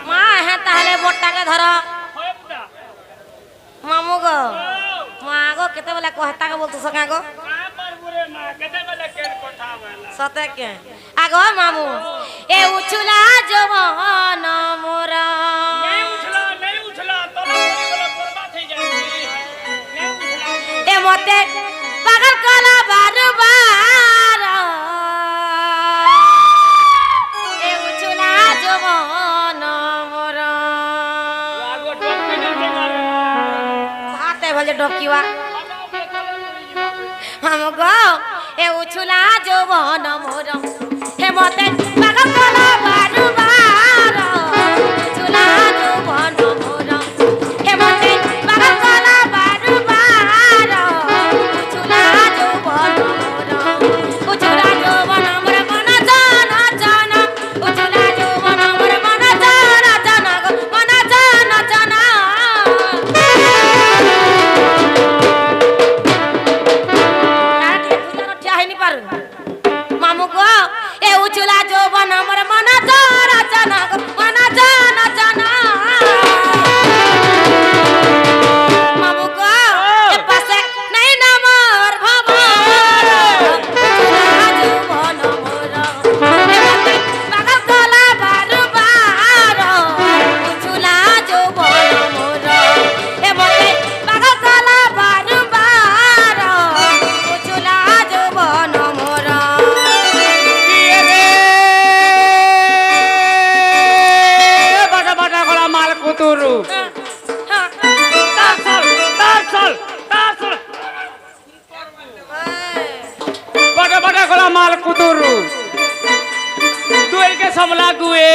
মা হ্যাঁ তাহলে বোটটাকে ধরো মামু গো মা গো কেতেবেলা কথাকে বলতেছ কা গো সতে কে আগো মামু এ উছুলা জবান মোরা এ মতে পাগল কলা বারবার এ উছুলা জবান মোরা হাতে ভলে ঢকিবা हम गो ए उछुला जवन मोर हे मते पागल कला बारू बार उछुला जवन मोर हे मते पागल कला बारू बार उछुला जवन मोर उछुला जवन मोर मन जान जान उछुला जवन मोर मन जान जान गो मन जान जान मामू गो ए उछुला जवन मोर मन जान जान मन जान जान मामू गो ए पासे नहीं ना मोर भवर उछुला जवन मोर ए मते पागल कला बार बार उछुला जवन मोर ए मते पागल कला बार बार उछुला जवन मोर Turu. Tarsal. Bada-bada kalau mal kuturu. Duel ke samla gue.